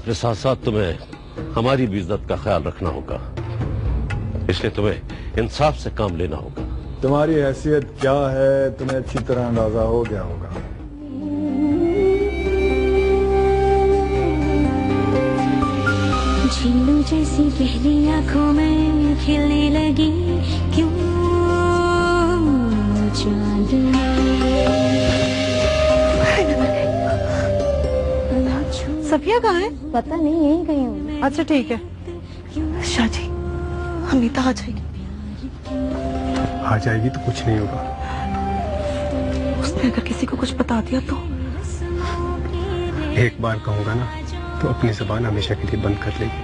अपने साथ साथ तुम्हें हमारी भी इज्जत का ख्याल रखना होगा, इसलिए तुम्हें इंसाफ से काम लेना होगा। तुम्हारी हैसियत क्या है तुम्हें अच्छी तरह अंदाजा हो गया होगा। झीलों जैसी पहली आंखों में खिलने लगी क्यों चांदनी। सफिया कहाँ है? पता नहीं, यहीं गई हूँ। अच्छा ठीक है। शाजी अमिता आ जाएगी। आ जाएगी तो कुछ नहीं होगा। उसने अगर किसी को कुछ बता दिया तो? एक बार कहूंगा ना तो अपनी जुबान हमेशा के लिए बंद कर लेगी।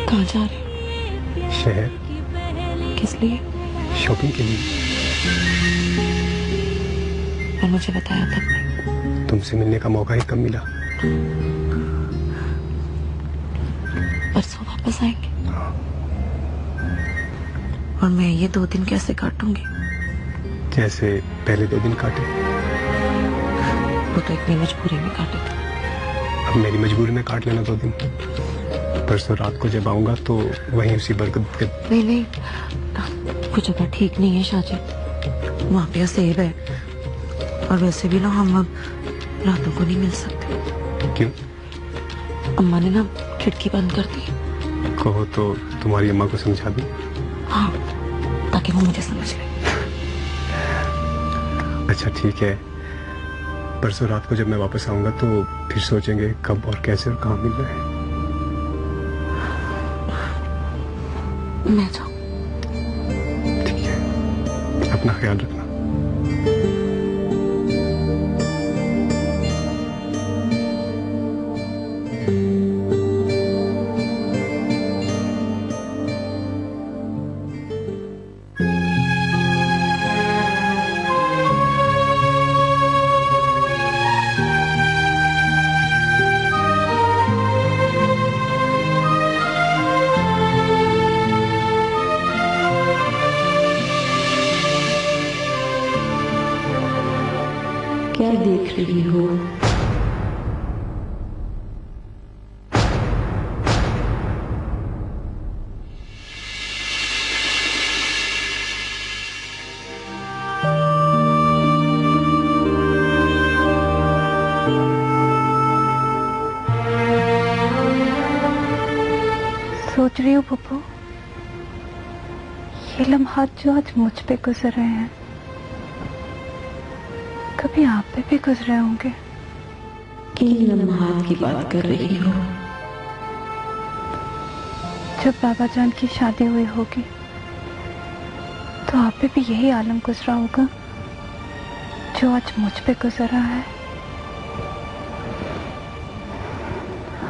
कहाँ जा रहे? शहर। किस लिए? शॉपिंग के लिए। और मुझे बताया तक नहीं। तुमसे मिलने का मौका ही कब मिला। परसों वापस आएंगे। और मैं ये 2 दिन कैसे काटूंगी? जैसे पहले 2 दिन काटे। वो तो इतनी मजबूरी में काटे थे। अब मेरी मजबूरी में काट लेना 2 दिन। परसों रात को जब आऊंगा तो वहीं उसी बरकत के। नहीं, वो जगह ठीक नहीं है शाजी। वहाँ पे सेब है और वैसे भी ना हम अब रातों को नहीं मिल सकते। क्यों? अम्मा ने ना खिड़की बंद कर दी। कहो तो तुम्हारी अम्मा को समझा दूं। हाँ, ताकि वो मुझे समझ ले। अच्छा ठीक है, परसों रात को जब मैं वापस आऊंगा तो फिर सोचेंगे कब और कैसे और कहाँ मिलना है। मैं जाऊँ? ठीक है, अपना ख्याल रखना। क्या देख रही हो? सोच रही हूँ पप्पू, ये लम्हात जो आज मुझ पे गुजर रहे हैं कभी आप पे भी गुजरे होंगे। किन लम्हात की बात कर रही हो? जब बाबा जान की शादी हुई होगी तो आप पे भी यही आलम गुजरा होगा जो आज मुझ पे गुजर रहा है।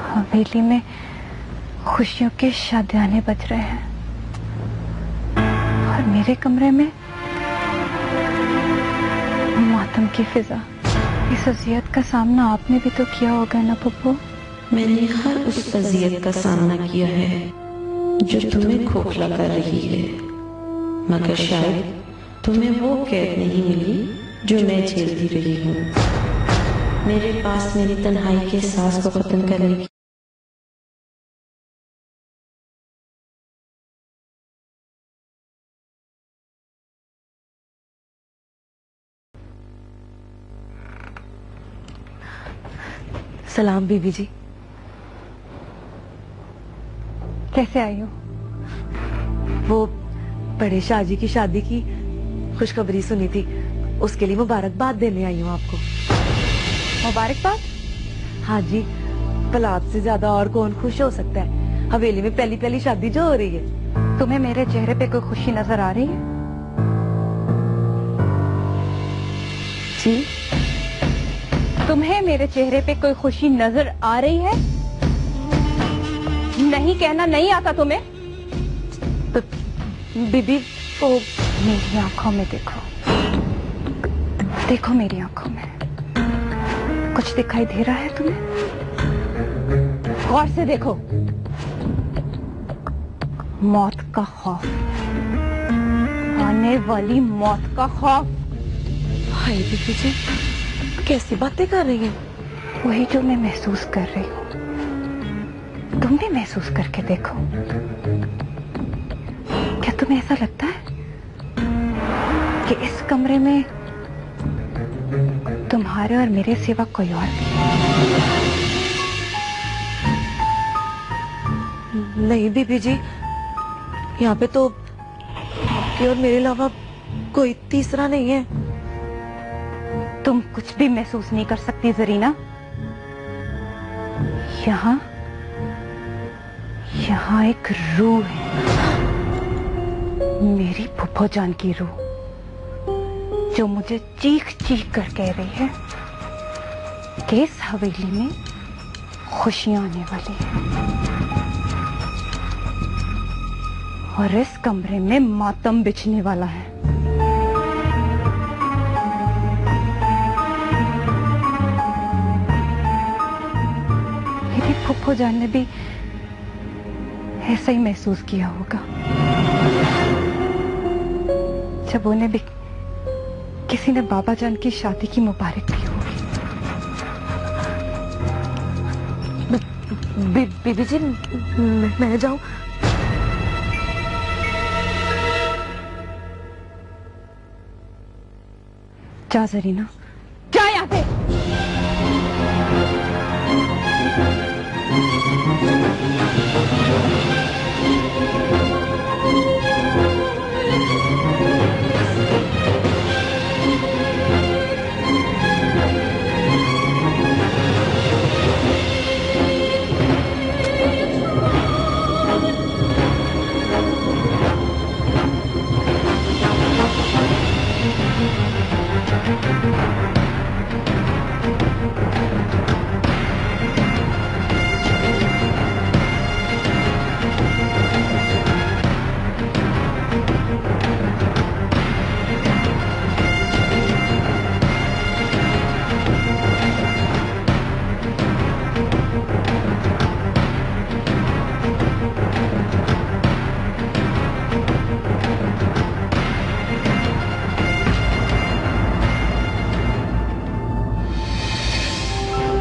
हवेली में खुशियों के शादियाने बज रहे हैं और मेरे कमरे में मातम की फिजा। इस अजियत का सामना आपने भी तो किया होगा ना पप्पू? मैंने हर उस अजियत का सामना किया है जो तुम्हें खोखला कर रही है, मगर शायद तुम्हें वो कैद नहीं मिली जो मैं झेलती रही हूँ। मेरे पास मेरी तन्हाई के एहसास को खत्म करने की सलाम बीबी जी। कैसे आई हो? वो बड़े शाहजी की शादी की खुशखबरी सुनी थी, उसके लिए मुबारकबाद देने आई हूँ आपको। मुबारकबाद? हाँ जी, पलाद से ज्यादा और कौन खुश हो सकता है? हवेली में पहली पहली शादी जो हो रही है। तुम्हें मेरे चेहरे पे कोई खुशी नजर आ रही है? जी, तुम्हें मेरे चेहरे पे कोई खुशी नजर आ रही है? नहीं कहना नहीं आता तुम्हें? बीबी ओ, मेरी आंखों में देखो, देखो मेरी आंखों में कुछ दिखाई दे रहा है तुम्हें? गौर से देखो। मौत का खौफ, आने वाली मौत का खौफ। हाय बीबी जी, कैसी बातें कर रही हैं? वही जो मैं महसूस कर रही हूँ। तुम भी महसूस करके देखो। क्या तुम्हें ऐसा लगता है कि इस कमरे में तुम्हारे और मेरे सिवा कोई और नहीं बीबी जी, यहाँ पे तो आपके और मेरे अलावा कोई तीसरा नहीं है। तुम कुछ भी महसूस नहीं कर सकती जरीना। यहाँ एक रूह है, मेरी फुफ्फो जान की रूह, जो मुझे चीख चीख कर कह रही है कि इस हवेली में खुशियां आने वाली है और इस कमरे में मातम बिछने वाला है। मेरी फुफ्फो जान ने भी ऐसा ही महसूस किया होगा जब उन्हें भी किसी ने बाबा जान की शादी की मुबारक दी होगी। बीबी जी, मैं जाऊं? जा जरीना, क्या यहाँ पे?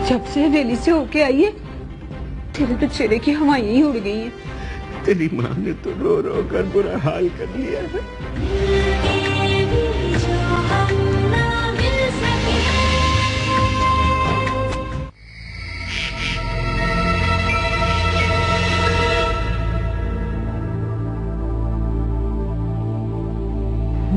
जब से हवेली से होके आई है तेरे तो चेहरे की हवाएं ही उड़ गई हैं। तेरी माँ ने तो रो रो कर बुरा हाल कर लिया है।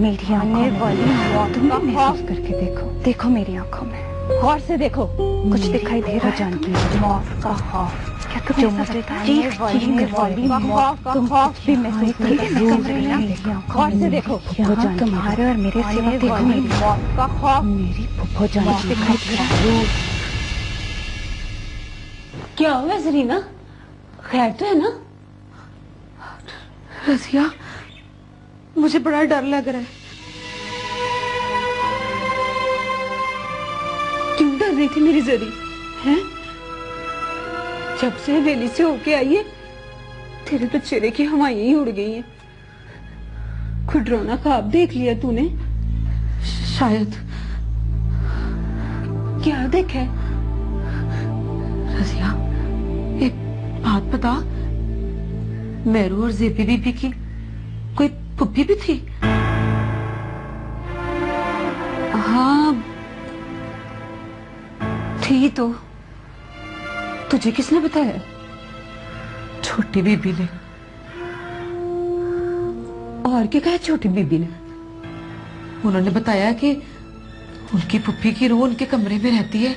मेरी आने वाली मौत का महसूस करके देखो। देखो मेरी आंखों में, गौर से देखो, कुछ दिखाई दे रहा है? जान की मौत का खौफ। क्या तुम जो मुझे चीख चीख वाली मौत का खौफ भी महसूस नहीं कर सकती? गौर से देखो, यहाँ तुम्हारे और मेरे सिवा देखो मेरी मौत का खौफ। मेरी फुफ्फो जान की दिखाई दे रहा है। क्या हुआ जरीना, खैर तो है ना? रजिया, मुझे बड़ा डर लग रहा है। क्यों डर रही थी मेरी जरी? हैं? जब से हवेली से होके आई है तेरे तो चेहरे की हवाएं ही उड़ गई हैं। कोई डरावना ख्वाब देख लिया तूने? शायद। क्या देखा है? रजिया, एक बात बता, मेरू और जेबी बीबी की कोई पुप्पी भी थी? हाँ थी तो। तुझे किसने बताया? छोटी बीबी ने। और क्या कहा छोटी बीबी ने? उन्होंने बताया कि उनकी पुप्पी की रूह उनके कमरे में रहती है